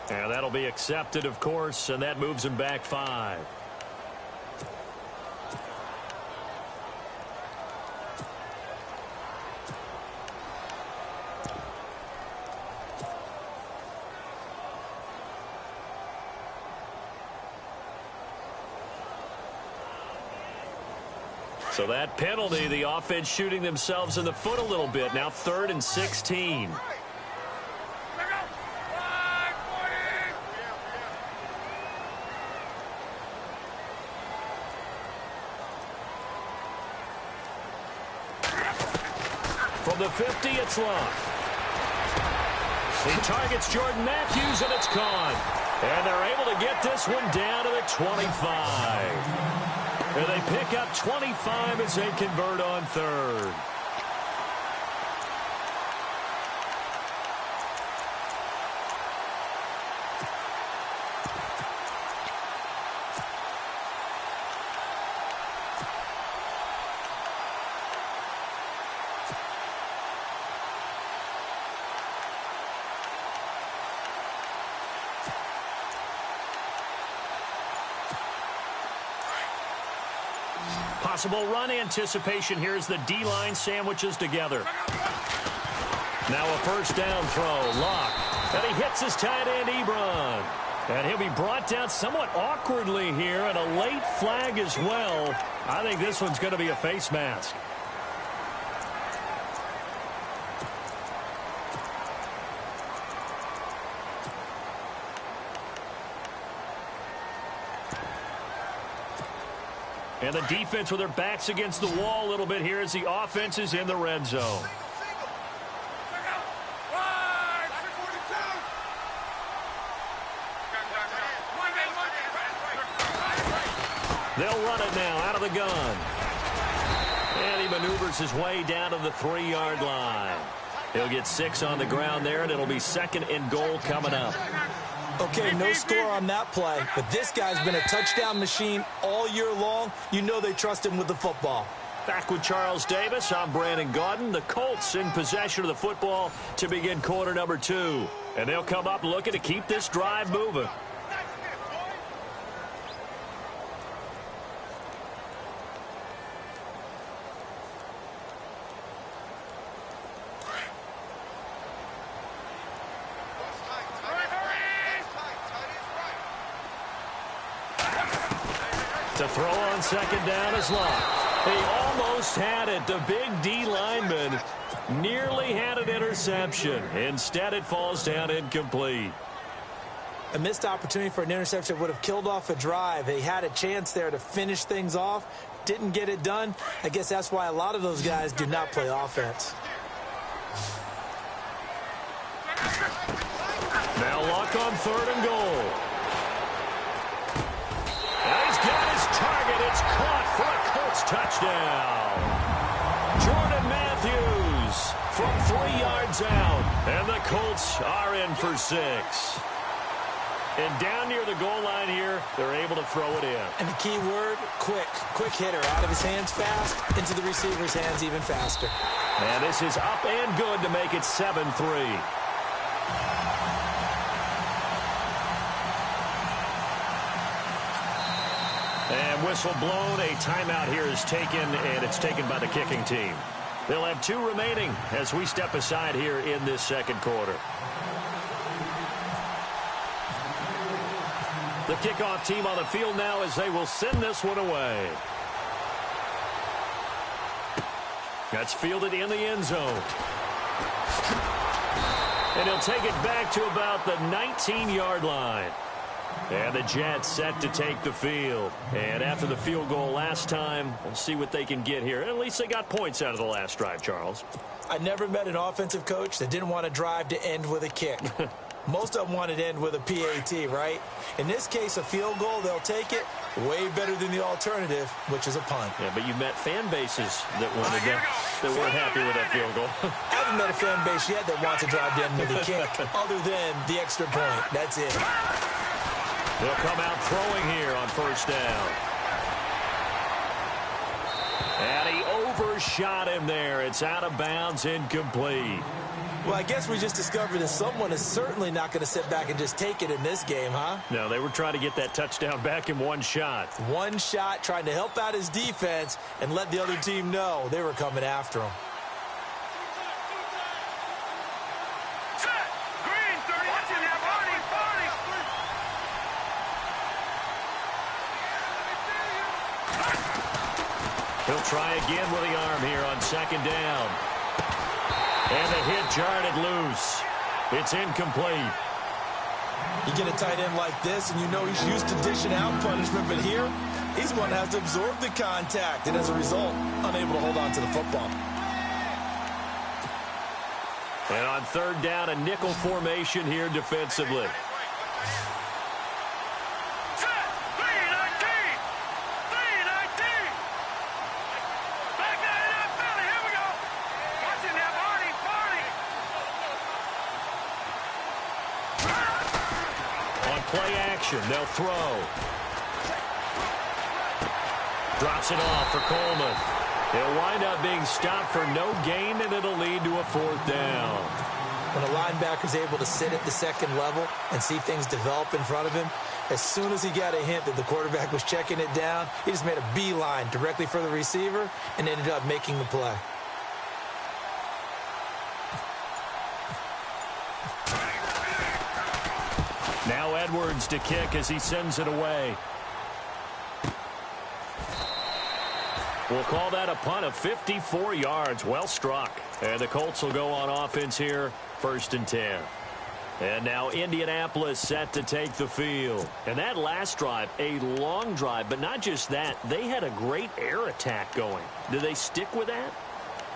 And that'll be accepted, of course, and that moves him back 5. So that penalty, the offense shooting themselves in the foot a little bit. Now 3rd and 16. From the 50, it's Luck. He targets Jordan Matthews, and it's gone. And they're able to get this one down to the 25. And they pick up 25 as they convert on 3rd. Possible run anticipation here as the D-line sandwiches together. Now a first down throw. Luck. And he hits his tight end, Ebron. And he'll be brought down somewhat awkwardly here, and a late flag as well. I think this one's going to be a face mask. And the defense with their backs against the wall a little bit here as the offense is in the red zone. They'll run it now out of the gun. And he maneuvers his way down to the 3-yard line. He'll get 6 on the ground there, and it'll be 2nd and goal coming up. Okay, no score on that play, but this guy's been a touchdown machine all year long. You know they trust him with the football. Back with Charles Davis, I'm Brandon Gaudin. The Colts in possession of the football to begin quarter number 2. And they'll come up looking to keep this drive moving. To throw on 2nd down is Luck. He almost had it. The big D lineman nearly had an interception. Instead, it falls down incomplete. A missed opportunity for an interception would have killed off a drive. He had a chance there to finish things off. Didn't get it done. I guess that's why a lot of those guys do not play offense. Now Luck on 3rd and goal. Target, it's caught for a Colts touchdown. Jordan Matthews from 3 yards out, and the Colts are in for 6. And down near the goal line here, they're able to throw it in. And the key word, quick. Quick hitter, out of his hands fast, into the receiver's hands even faster. And this is up and good to make it 7-3. And whistle blown. A timeout here is taken, and it's taken by the kicking team. They'll have 2 remaining as we step aside here in this 2nd quarter. The kickoff team on the field now as they will send this one away. That's fielded in the end zone. And he'll take it back to about the 19-yard line. And the Jets set to take the field. And after the field goal last time, we'll see what they can get here. At least they got points out of the last drive, Charles. I never met an offensive coach that didn't want to drive to end with a kick. Most of them wanted to end with a PAT, right? In this case, a field goal, they'll take it. Way better than the alternative, which is a punt. Yeah, but you've met fan bases that wanted that weren't happy with that field goal. I haven't met a fan base yet that wants to drive to end with a kick, other than the extra point. That's it. They'll come out throwing here on 1st down. And he overshot him there. It's out of bounds, incomplete. Well, I guess we just discovered that someone is certainly not going to sit back and just take it in this game, huh? No, they were trying to get that touchdown back in one shot. One shot, trying to help out his defense and let the other team know they were coming after him. He'll try again with the arm here on second down. And the hit jarred it loose. It's incomplete. You get a tight end like this, and you know he's used to dishing out punishment, but here, he's the one that has to absorb the contact, and as a result, unable to hold on to the football. And on third down, a nickel formation here defensively. Play action. They'll throw. Drops it off for Coleman. He'll wind up being stopped for no gain, and it'll lead to a fourth down. When a linebacker's able to sit at the second level and see things develop in front of him, as soon as he got a hint that the quarterback was checking it down, he just made a beeline directly for the receiver and ended up making the play. Now Edwards to kick as he sends it away. We'll call that a punt of 54 yards. Well struck. And the Colts will go on offense here, 1st and 10. And now Indianapolis set to take the field. And that last drive, a long drive, but not just that. They had a great air attack going. Do they stick with that?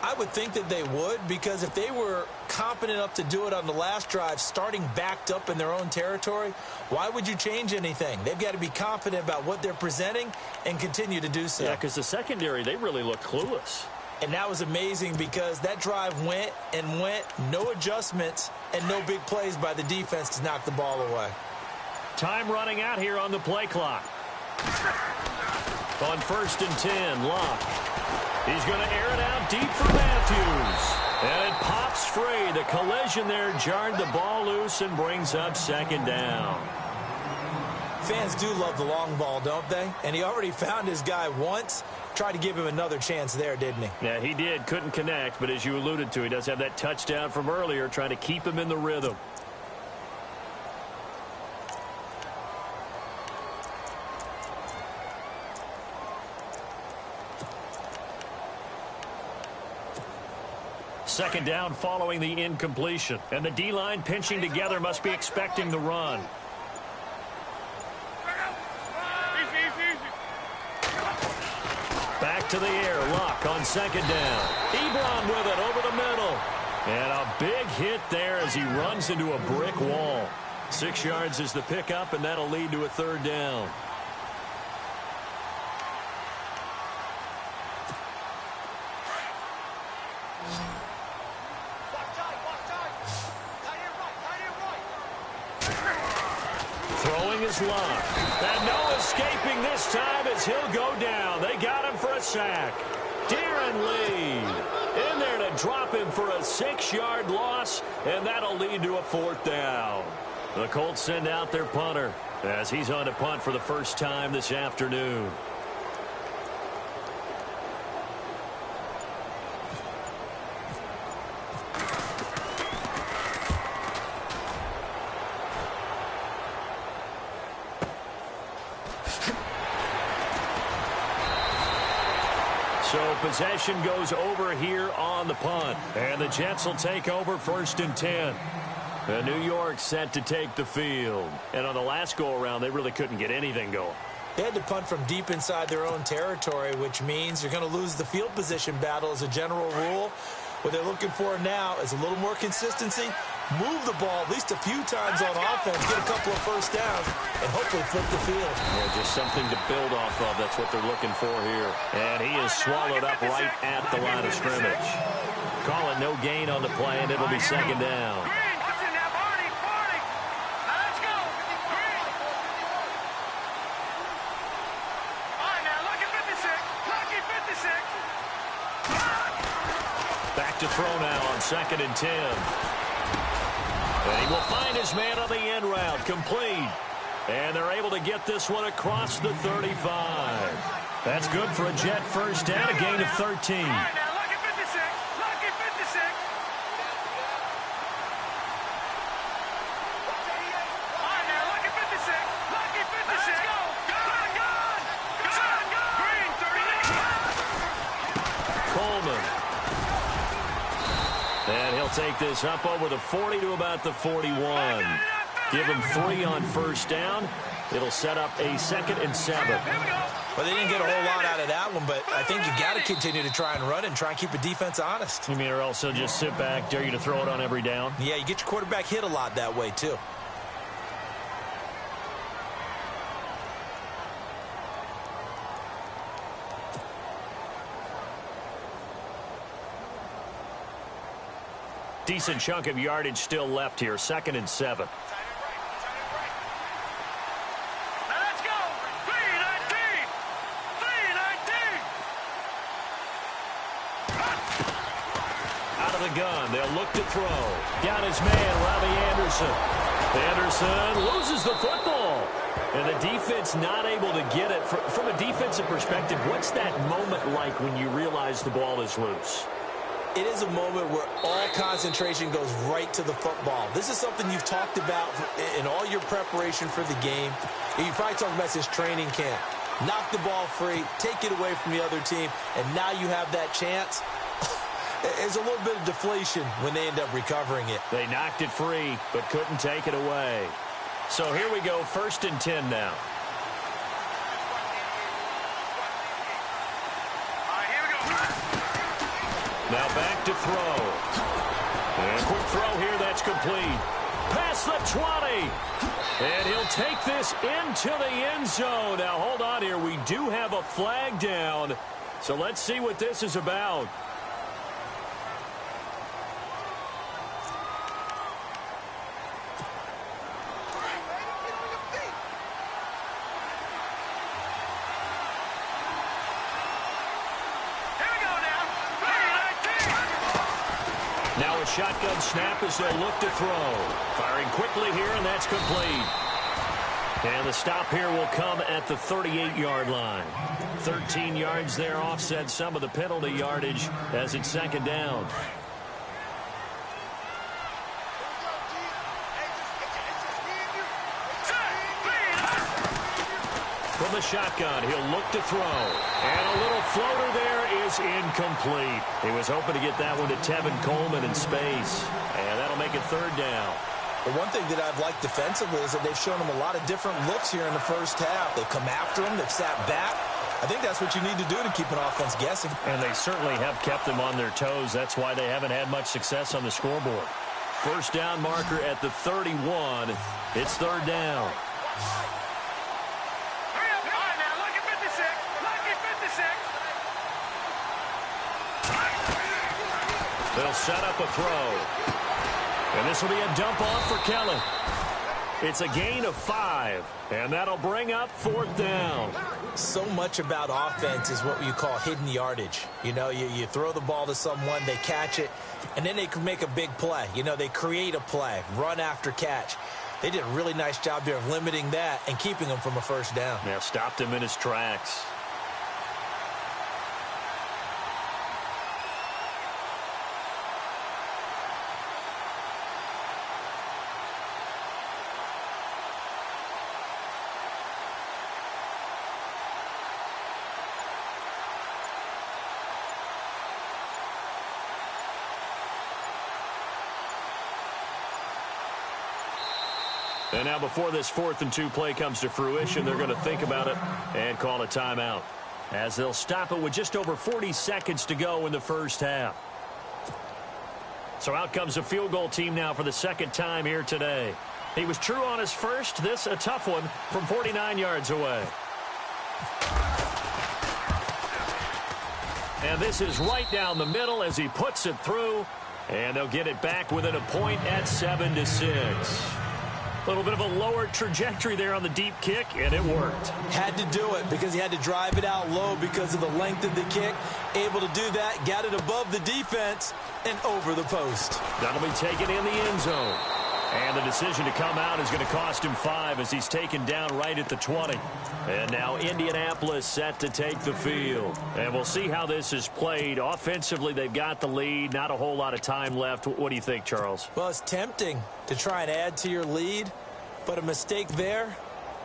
I would think that they would, because if they were competent enough to do it on the last drive, starting backed up in their own territory, why would you change anything? They've got to be confident about what they're presenting and continue to do so. Yeah, because the secondary, they really looked clueless. And that was amazing because that drive went and went, no adjustments and no big plays by the defense to knock the ball away. Time running out here on the play clock. On 1st and 10, Locke. He's going to air it out deep for Matthews. And it pops free. The collision there jarred the ball loose and brings up 2nd down. Fans do love the long ball, don't they? And he already found his guy once. Tried to give him another chance there, didn't he? Yeah, he did. Couldn't connect, but as you alluded to, he does have that touchdown from earlier, trying to keep him in the rhythm. Second down following the incompletion. And the D-line pinching together must be expecting the run. Back to the air. Locke on 2nd down. Ebron with it over the middle. And a big hit there as he runs into a brick wall. 6 yards is the pickup, and that'll lead to a 3rd down. Throwing is Locke. And no escaping this time as he'll go down. They got him for a sack. Darren Lee in there to drop him for a 6-yard loss, and that'll lead to a 4th down. The Colts send out their punter as he's on to punt for the first time this afternoon. So possession goes over here on the punt. And the Jets will take over 1st and 10. And New York set to take the field. And on the last go-around, they really couldn't get anything going. They had to punt from deep inside their own territory, which means you're going to lose the field position battle as a general rule. What they're looking for now is a little more consistency, move the ball at least a few times on offense, get a couple of first downs, and hopefully flip the field. Yeah, just something to build off of. That's what they're looking for here. And he is swallowed up right at the line of scrimmage. Call it no gain on the play, and it'll be 2nd down. to throw now on 2nd and 10. And he will find his man on the end route, complete. And they're able to get this one across the 35. That's good for a Jet first down, a gain of 13. And he'll take this up over the 40 to about the 41. Give him 3 on first down. It'll set up a 2nd and 7. Well, they didn't get a whole lot out of that one, but I think you got to continue to try and run and try and keep the defense honest. You mean, or also just sit back, dare you to throw it on every down? Yeah, you get your quarterback hit a lot that way, too. Decent chunk of yardage still left here. 2nd and 7. Out of the gun. They'll look to throw. Got his man, Robbie Anderson. Anderson loses the football. And the defense not able to get it. From a defensive perspective, what's that moment like when you realize the ball is loose? It is a moment where all concentration goes right to the football. This is something you've talked about in all your preparation for the game. You probably talked about since training camp. Knock the ball free, take it away from the other team, and now you have that chance. There's a little bit of deflation when they end up recovering it. They knocked it free, but couldn't take it away. So here we go, 1st and 10 now. Now back to throw. And a quick throw here, that's complete. Past the 20. And he'll take this into the end zone. Now hold on here, we do have a flag down. So let's see what this is about. Shotgun snap as they'll look to throw. Firing quickly here, and that's complete. And the stop here will come at the 38-yard line. 13 yards there, offset some of the penalty yardage as it's 2nd down. From the shotgun, he'll look to throw. And a little floater there is incomplete. He was hoping to get that one to Tevin Coleman in space. And that'll make it 3rd down. The one thing that I've liked defensively is that they've shown him a lot of different looks here in the first half. They've come after him. They've sat back. I think that's what you need to do to keep an offense guessing. And they certainly have kept them on their toes. That's why they haven't had much success on the scoreboard. First down marker at the 31. It's 3rd down. They'll set up a throw. And this will be a dump off for Kelly. It's a gain of 5. And that'll bring up 4th down. So much about offense is what you call hidden yardage. You know, you throw the ball to someone, they catch it, and then they can make a big play. You know, they create a play, run after catch. They did a really nice job there of limiting that and keeping him from a first down. Yeah, stopped him in his tracks. And now before this 4th and 2 play comes to fruition, they're going to think about it and call a timeout, as they'll stop it with just over 40 seconds to go in the first half. So out comes a field goal team now for the 2nd time here today. He was true on his first. This a tough one from 49 yards away. And this is right down the middle as he puts it through. And they'll get it back within a point at 7-6. little bit of a lower trajectory there on the deep kick, and it worked. Had to do it because he had to drive it out low because of the length of the kick. Able to do that, got it above the defense and over the post. That'll be taken in the end zone. And the decision to come out is going to cost him 5 as he's taken down right at the 20. And now Indianapolis set to take the field. And we'll see how this is played. Offensively, they've got the lead. Not a whole lot of time left. What do you think, Charles? Well, it's tempting to try and add to your lead, but a mistake there,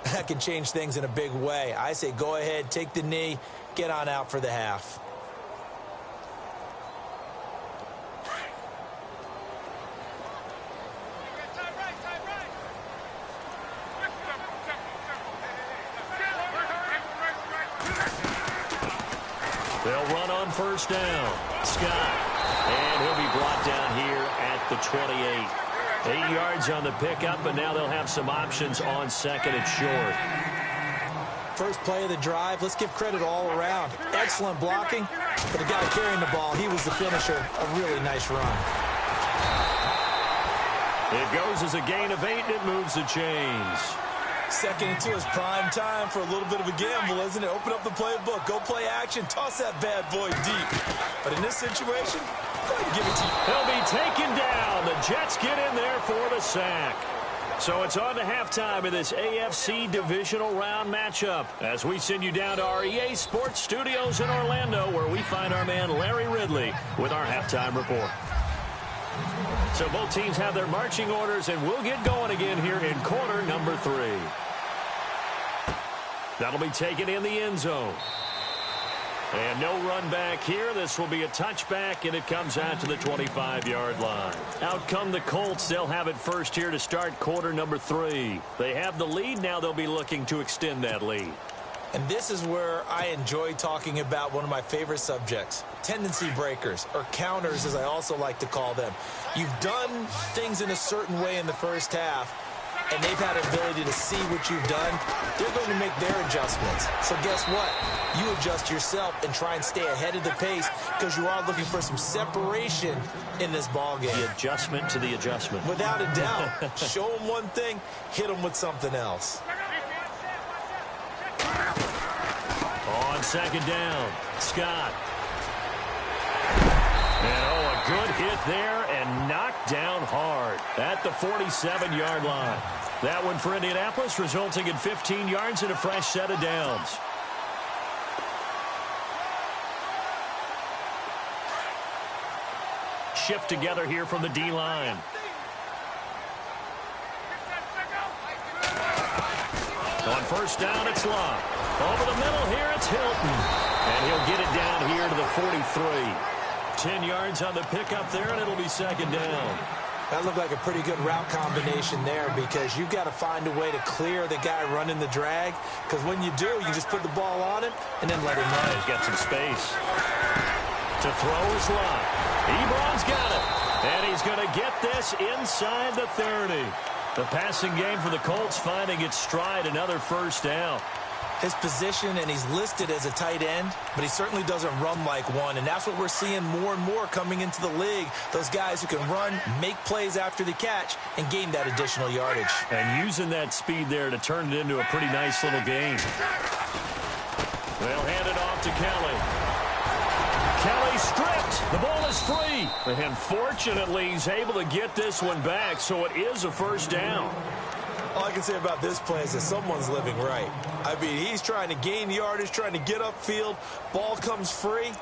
that can change things in a big way. I say go ahead, take the knee, get on out for the half. They'll run on first down. Scott. And he'll be brought down here at the 28. 8 yards on the pickup, and now they'll have some options on second and short. First play of the drive, let's give credit all around. Excellent blocking, but the guy carrying the ball, he was the finisher. A really nice run. It goes as a gain of 8, and it moves the chains. Second and 2 is prime time for a little bit of a gamble, isn't it? Open up the playbook, go play action, toss that bad boy deep. But in this situation, go ahead and give it to you. He'll be taken down. The Jets get in there for the sack. So it's on to halftime in this AFC divisional round matchup as we send you down to our EA Sports Studios in Orlando, where we find our man Larry Ridley with our halftime report. So both teams have their marching orders, and we'll get going again here in quarter number 3. That'll be taken in the end zone. And no run back here. This will be a touchback, and it comes out to the 25-yard line. Out come the Colts. They'll have it first here to start quarter number 3. They have the lead. Now they'll be looking to extend that lead. And this is where I enjoy talking about one of my favorite subjects, tendency breakers, or counters as I also like to call them. You've done things in a certain way in the first half, and they've had an ability to see what you've done. They're going to make their adjustments. So guess what? You adjust yourself and try and stay ahead of the pace because you are looking for some separation in this ball game. The adjustment to the adjustment. Without a doubt. Show them one thing, hit them with something else. On second down, Scott. And a good hit there and knocked down hard at the 47-yard line. That one for Indianapolis, resulting in 15 yards and a fresh set of downs. Shift together here from the D-line. On first down, it's Locke. Over the middle here, it's Hilton. And he'll get it down here to the 43. 10 yards on the pickup there, and it'll be second down. That looked like a pretty good route combination there because you've got to find a way to clear the guy running the drag. Because when you do, you just put the ball on him and then let him run. He's got some space. To throw is Locke. Ebron's got it. And he's going to get this inside the 30. The passing game for the Colts finding its stride, another first down. His position, and he's listed as a tight end, but he certainly doesn't run like one, and that's what we're seeing more and more coming into the league. Those guys who can run, make plays after the catch, and gain that additional yardage. And using that speed there to turn it into a pretty nice little game. They'll hand it off to Kelly. Kelly stripped. The ball is free. And fortunately, he's able to get this one back, so it is a first down. All I can say about this play is that someone's living right. I mean, he's trying to gain yardage, trying to get upfield. Ball comes free.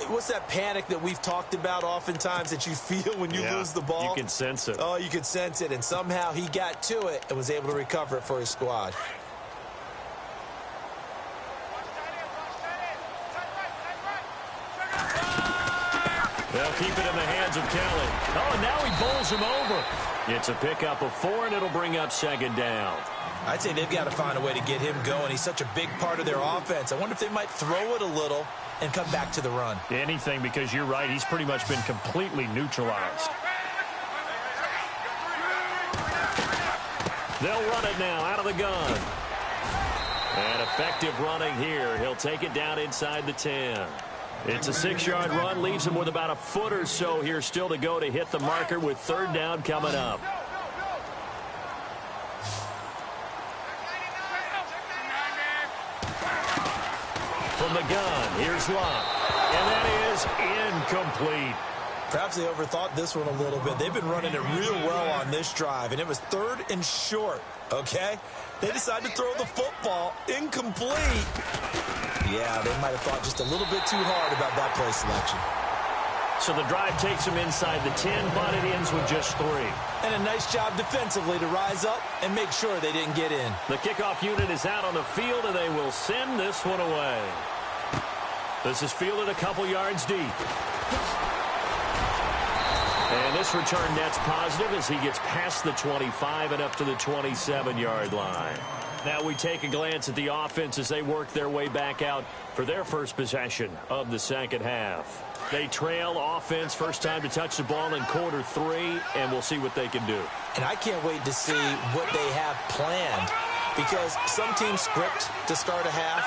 What's that panic that we've talked about oftentimes that you feel when you lose the ball? You can sense it. Oh, you can sense it. And somehow he got to it and was able to recover it for his squad. They'll keep it in the hands of Kelly. Oh, and now he bowls him over. It's a pickup of 4, and it'll bring up second down. I'd say they've got to find a way to get him going. He's such a big part of their offense. I wonder if they might throw it a little and come back to the run. Anything, because you're right. He's pretty much been completely neutralized. They'll run it now out of the gun. And effective running here. He'll take it down inside the 10. It's a 6-yard run, leaves him with about a foot or so here still to go to hit the marker with third down coming up. the gun. Here's Locke. And that is incomplete. Perhaps they overthought this one a little bit. They've been running it real well on this drive, and it was 3rd and short, okay? They decided to throw the football incomplete. Yeah, they might have thought just a little bit too hard about that play selection. So the drive takes them inside the 10, but it ends with just 3. And a nice job defensively to rise up and make sure they didn't get in. The kickoff unit is out on the field, and they will send this one away. This is fielded a couple yards deep. And this return net's positive as he gets past the 25 and up to the 27-yard line. Now we take a glance at the offense as they work their way back out for their first possession of the second half. They trail offense, first time to touch the ball in quarter 3, and we'll see what they can do. And I can't wait to see what they have planned, because some teams script to start a half.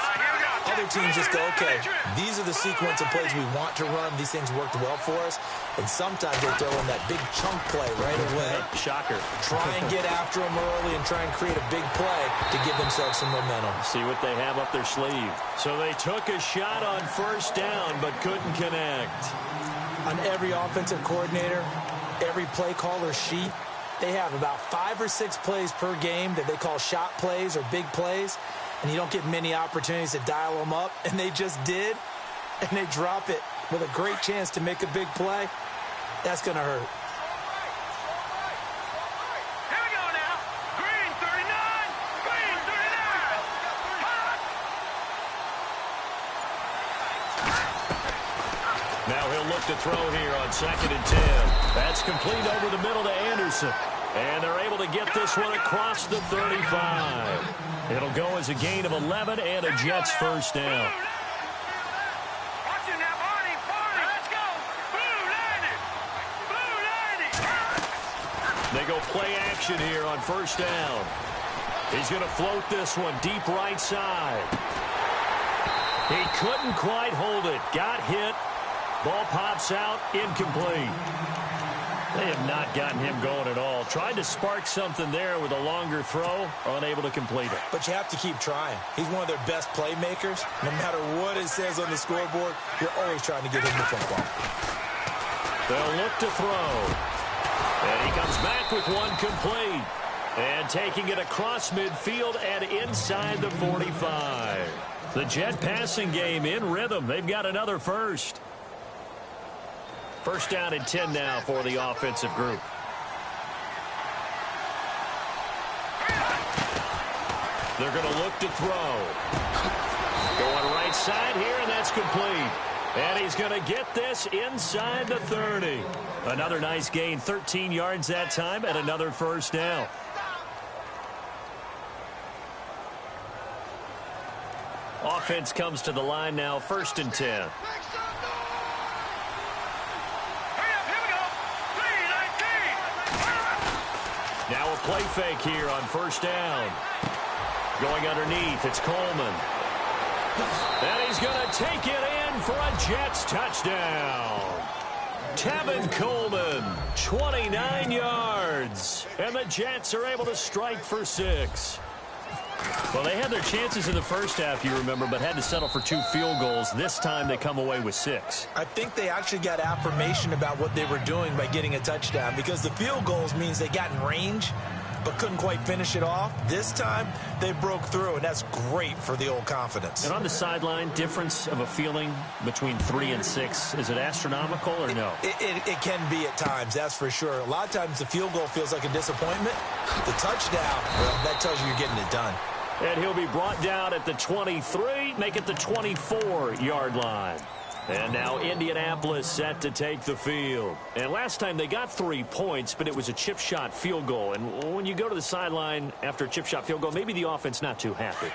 Other teams just go, okay, these are the sequence of plays we want to run. These things worked well for us. And sometimes they throw in that big chunk play right away. Shocker. Try and get after them early and try and create a big play to give themselves some momentum. See what they have up their sleeve. So they took a shot on first down but couldn't connect. On every offensive coordinator, every play caller sheet, they have about 5 or 6 plays per game that they call shot plays or big plays. And you don't get many opportunities to dial them up, and they just did, and they drop it with a great chance to make a big play. That's going to hurt. Here we go now. Green 39. Green 39. Now he'll look to throw here on 2nd and 10. That's complete over the middle to Anderson. And they're able to get this one across the 35. It'll go as a gain of 11 and a Jets first down. Watch it now, Barney. Let's go. Blue 90. They go play action here on first down. He's going to float this one deep right side. He couldn't quite hold it. Got hit. Ball pops out. Incomplete. They have not gotten him going at all. Tried to spark something there with a longer throw. Unable to complete it. But you have to keep trying. He's one of their best playmakers. No matter what it says on the scoreboard, you're always trying to get him the football. They'll look to throw. And he comes back with one complete. And taking it across midfield and inside the 45. The Jet passing game in rhythm. They've got another first. First down and 10 now for the offensive group. They're going to look to throw. Going right side here, and that's complete. And he's going to get this inside the 30. Another nice gain, 13 yards that time, and another first down. Offense comes to the line now, 1st and 10. Now a play fake here on first down. Going underneath, it's Coleman. And he's going to take it in for a Jets touchdown. Tevin Coleman, 29 yards. And the Jets are able to strike for 6. Well, they had their chances in the first half, you remember, but had to settle for 2 field goals. This time they come away with 6. I think they actually got affirmation about what they were doing by getting a touchdown, because the field goals means they got in range but couldn't quite finish it off. This time they broke through, and that's great for the old confidence. And on the sideline, difference of a feeling between 3 and 6, is it astronomical or no? It can be at times, that's for sure. A lot of times the field goal feels like a disappointment. The touchdown, well, that tells you you're getting it done. And he'll be brought down at the 23, make it the 24-yard line. And now Indianapolis set to take the field. And last time they got 3 points, but it was a chip shot field goal. And when you go to the sideline after a chip shot field goal, maybe the offense not too happy.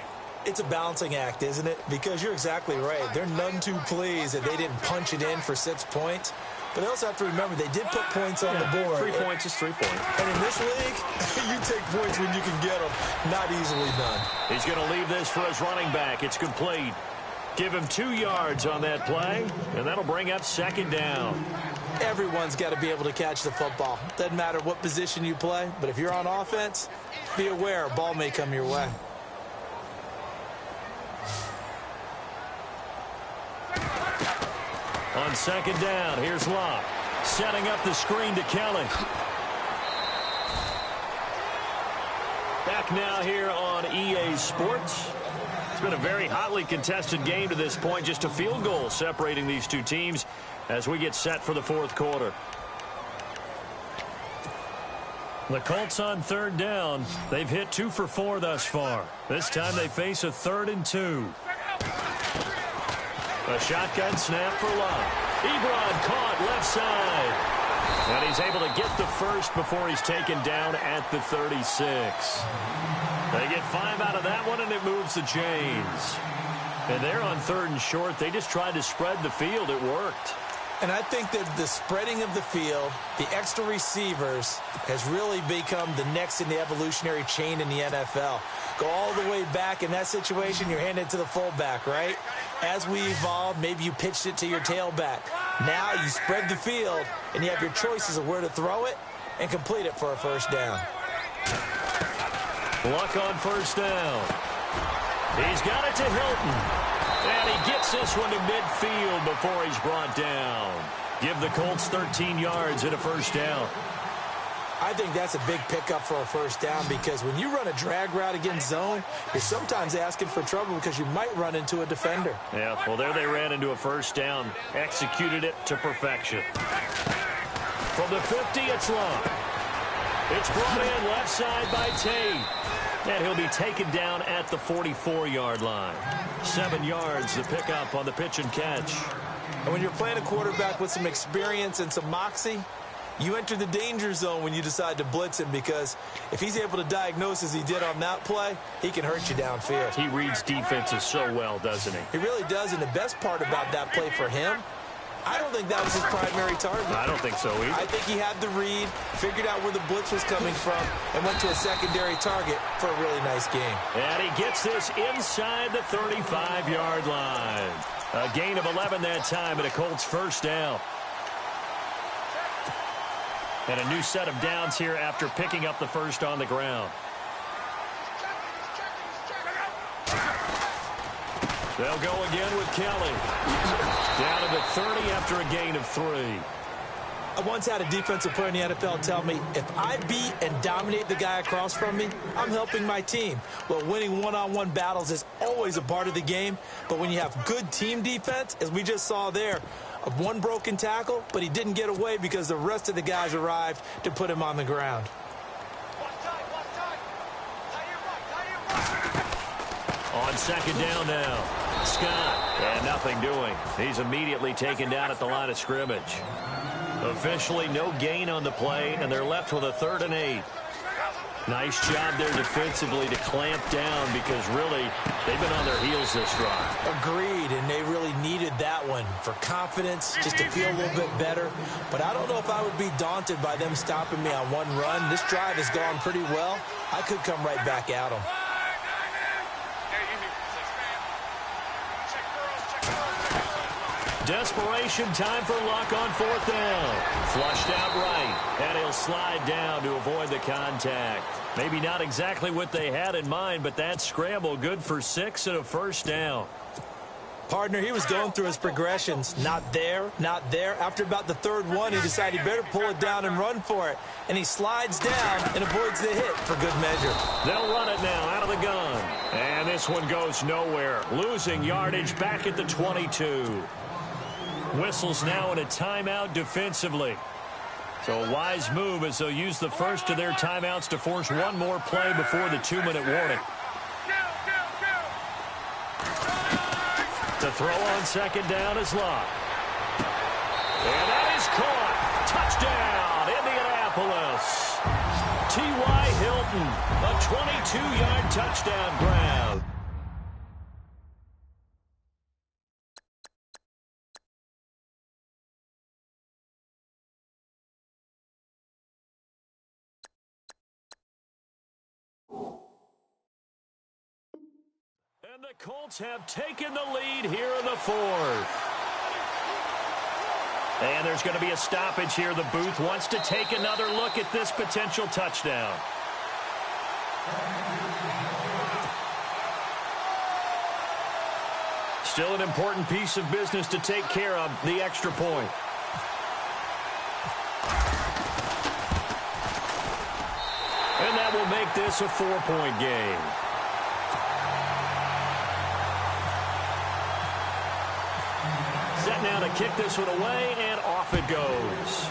It's a balancing act, isn't it? Because you're exactly right. They're none too pleased that they didn't punch it in for 6 points. But they also have to remember they did put points on the board. 3 points is 3 points. And in this league, you take points when you can get them. Not easily done. He's going to leave this for his running back. It's complete. Give him 2 yards on that play, and that'll bring up 2nd down. Everyone's got to be able to catch the football. Doesn't matter what position you play, but if you're on offense, be aware a ball may come your way. On second down, here's Locke. Setting up the screen to Kelly. Back now here on EA Sports. It's been a very hotly contested game to this point. Just a field goal separating these two teams as we get set for the fourth quarter. The Colts on third down. They've hit 2 for 4 thus far. This time they face a 3rd and 2. A shotgun snap for Locke. Ebron caught left side. And he's able to get the first before he's taken down at the 36. They get 5 out of that one, and it moves the chains. And they're on 3rd and short. They just tried to spread the field. It worked. And I think that the spreading of the field, the extra receivers, has really become the next in the evolutionary chain in the NFL. Go all the way back in that situation, you're handed to the fullback, right? As we evolve, maybe you pitched it to your tailback. Now you spread the field, and you have your choices of where to throw it and complete it for a first down. Luck on first down. He's got it to Hilton. And he gets this one to midfield before he's brought down. Give the Colts 13 yards and a first down. I think that's a big pickup for a first down because when you run a drag route against zone, you're sometimes asking for trouble because you might run into a defender. Yeah, well, there they ran into a first down. Executed it to perfection. From the 50, it's Long. It's brought in left side by Tate. And he'll be taken down at the 44-yard line. 7 yards, the pickup on the pitch and catch. And when you're playing a quarterback with some experience and some moxie, you enter the danger zone when you decide to blitz him because if he's able to diagnose as he did on that play, he can hurt you downfield. He reads defenses so well, doesn't he? He really does, and the best part about that play for him, I don't think that was his primary target. I don't think so either. I think he had the read, figured out where the blitz was coming from, and went to a secondary target for a really nice game. And he gets this inside the 35-yard line. A gain of 11 that time and a Colts first down. And a new set of downs here after picking up the first on the ground. They'll go again with Kelly. Down to the 30 after a gain of 3. I once had a defensive player in the NFL tell me, if I beat and dominate the guy across from me, I'm helping my team. Well, winning one-on-one battles is always a part of the game, but when you have good team defense, as we just saw there, one broken tackle, but he didn't get away because the rest of the guys arrived to put him on the ground. On second down now. Scott, and nothing doing. He's immediately taken down at the line of scrimmage. Officially no gain on the play, and they're left with a 3rd and 8. Nice job there defensively to clamp down because really they've been on their heels this drive. Agreed, and they really needed that one for confidence, just to feel a little bit better. But I don't know if I would be daunted by them stopping me on one run. This drive has gone pretty well. I could come right back at them. Desperation time for Luck on 4th down. Flushed out right, and he'll slide down to avoid the contact. Maybe not exactly what they had in mind, but that scramble good for 6 and a first down. Partner, he was going through his progressions. Not there, not there. After about the 3rd one, he decided he better pull it down and run for it. And he slides down and avoids the hit for good measure. They'll run it now out of the gun. And this one goes nowhere. Losing yardage back at the 22. Whistles now in a timeout defensively. So a wise move as they'll use the first of their timeouts to force one more play before the 2-minute warning. The throw on second down is Locke. And that is caught. Touchdown, Indianapolis. T.Y. Hilton, a 22-yard touchdown grab. And the Colts have taken the lead here in the 4th. And there's going to be a stoppage here. The booth wants to take another look at this potential touchdown. Still an important piece of business to take care of, the extra point. And that will make this a 4-point game. Set now to kick this one away, and off it goes.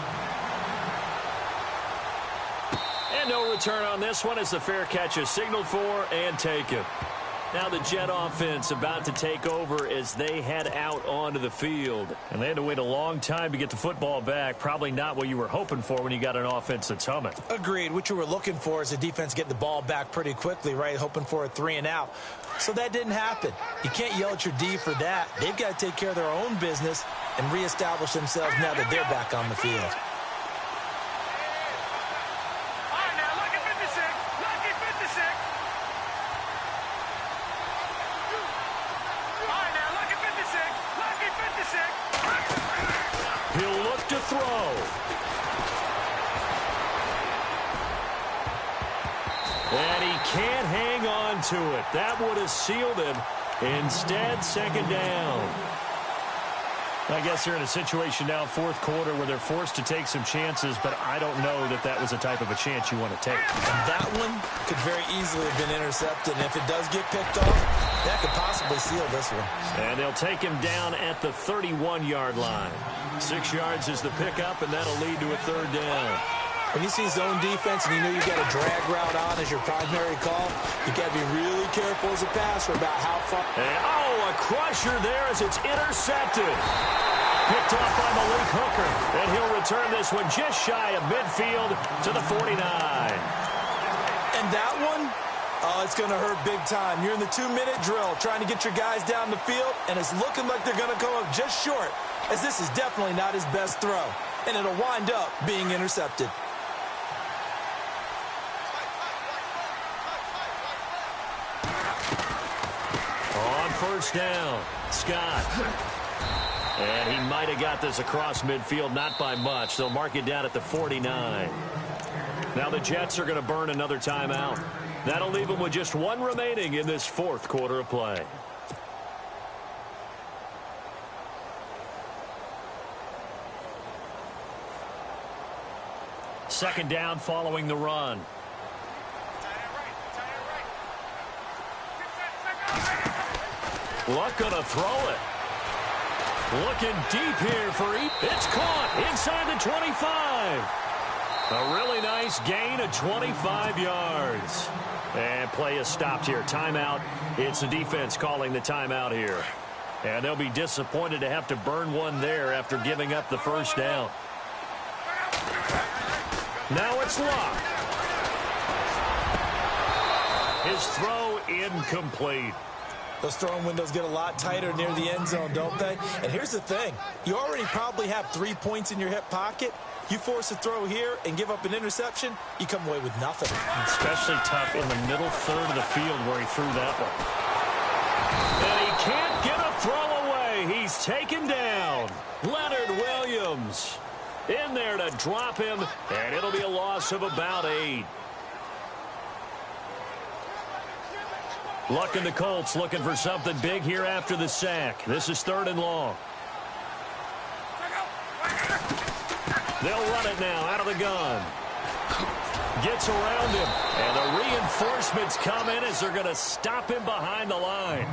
And no return on this one as the fair catch is signaled for and taken. Now the Jet offense about to take over as they head out onto the field. And they had to wait a long time to get the football back. Probably not what you were hoping for when you got an offense that's humming. Agreed. What you were looking for is a defense getting the ball back pretty quickly, right? Hoping for a 3-and-out. So that didn't happen. You can't yell at your D for that. They've got to take care of their own business and reestablish themselves now that they're back on the field. He'll look to throw. And he can't hang on to it. That would have sealed him. Instead, second down. I guess they're in a situation now, fourth quarter, where they're forced to take some chances, but I don't know that that was the type of a chance you want to take. And that one could very easily have been intercepted. And if it does get picked off, that could possibly seal this one. And they'll take him down at the 31-yard line. 6 yards is the pickup, and that'll lead to a third down. When you see zone defense and you know you've got a drag route on as your primary call, you got to be really careful as a passer about how far. And, a crusher there as it's intercepted. Picked off by Malik Hooker, and he'll return this one just shy of midfield to the 49. And that one, it's going to hurt big time. You're in the 2-minute drill trying to get your guys down the field, and it's looking like they're going to come up just short, as this is definitely not his best throw, and it'll wind up being intercepted. On first down, Scott. And he might have got this across midfield, not by much. They'll mark it down at the 49. Now the Jets are going to burn another timeout. That'll leave them with just one remaining in this fourth quarter of play. Second down following the run. Luck gonna throw it. Looking deep here for it's caught inside the 25. A really nice gain of 25 yards. And play is stopped here. Timeout. It's the defense calling the timeout here. And they'll be disappointed to have to burn one there after giving up the first down. Now it's Luck. His throw incomplete. Those throwing windows get a lot tighter near the end zone, don't they? And here's the thing. You already probably have 3 points in your hip pocket. You force a throw here and give up an interception, you come away with nothing. Especially tough in the middle third of the field where he threw that one. And he can't get a throw away. He's taken down. Leonard Williams in there to drop him, and it'll be a loss of about 8. Luck and the Colts looking for something big here after the sack. This is 3rd and long. They'll run it now out of the gun. Gets around him, and the reinforcements come in as they're going to stop him behind the line.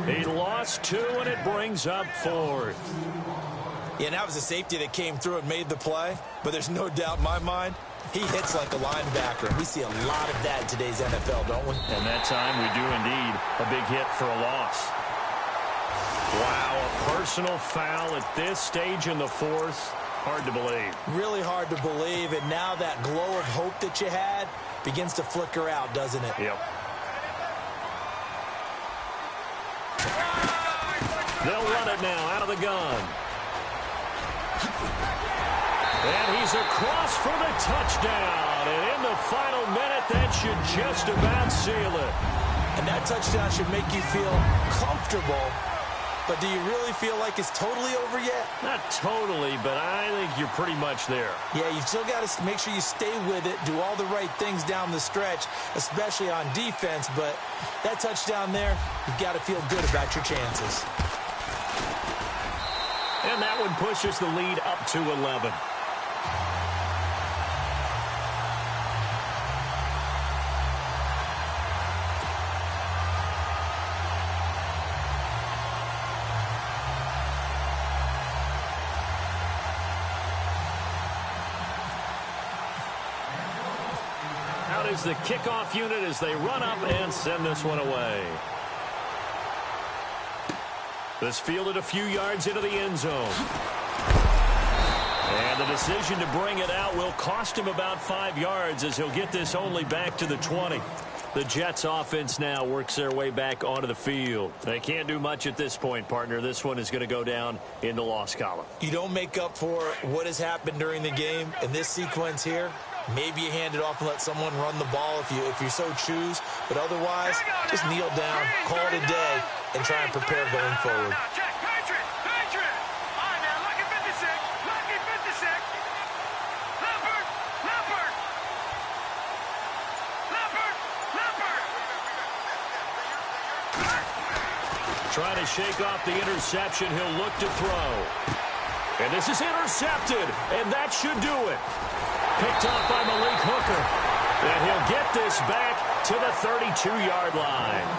He lost 2, and it brings up 4th. Yeah, and that was a safety that came through and made the play, but there's no doubt in my mind, he hits like a linebacker. We see a lot of that in today's NFL, don't we? And that time we do indeed. A big hit for a loss. Wow, a personal foul at this stage in the 4th. Hard to believe. Really hard to believe, and now that glow of hope that you had begins to flicker out, doesn't it? Yep. They'll run it now out of the gun. And he's across for the touchdown. And in the final minute, that should just about seal it. And that touchdown should make you feel comfortable. But do you really feel like it's totally over yet? Not totally, but I think you're pretty much there. Yeah, you still got to make sure you stay with it, do all the right things down the stretch, especially on defense. But that touchdown there, you've got to feel good about your chances. And that one pushes the lead up to 11. Out is the kickoff unit as they run up and send this one away. This fielded a few yards into the end zone. And the decision to bring it out will cost him about 5 yards as he'll get this only back to the 20. The Jets offense now works their way back onto the field. They can't do much at this point, partner. This one is going to go down in the loss column. You don't make up for what has happened during the game in this sequence here. Maybe you hand it off and let someone run the ball if you so choose. But otherwise, just kneel down, call it a day, and try and prepare going forward. Trying to shake off the interception. He'll look to throw. And this is intercepted, and that should do it. Picked off by Malik Hooker. And he'll get this back to the 32-yard line.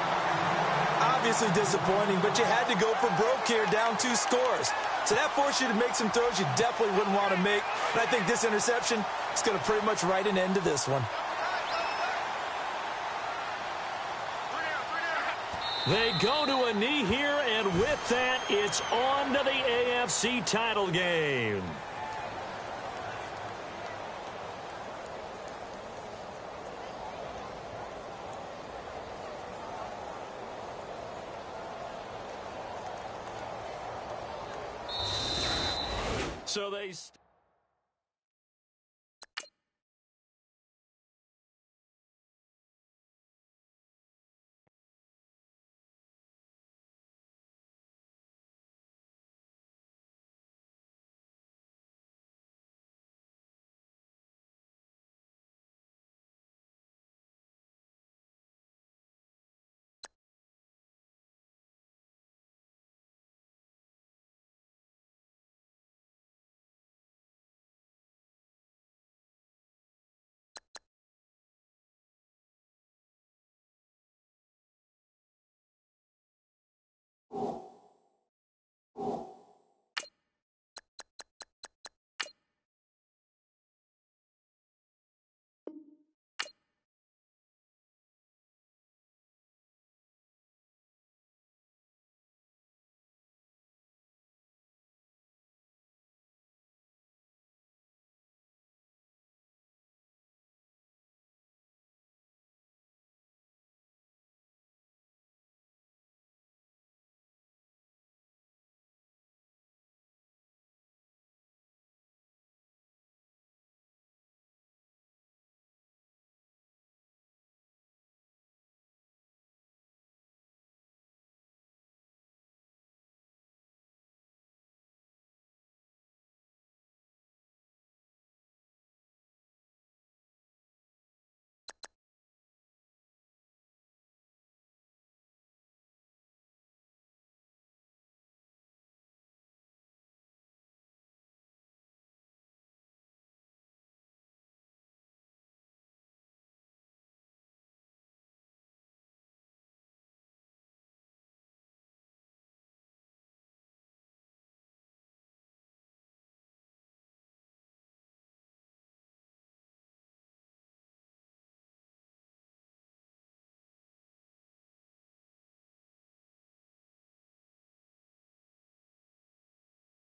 Obviously disappointing, but you had to go for broke here, down 2 scores. So that forced you to make some throws you definitely wouldn't want to make. And I think this interception is going to pretty much write an end to this one. They go to a knee here, and with that, it's on to the AFC title game. So they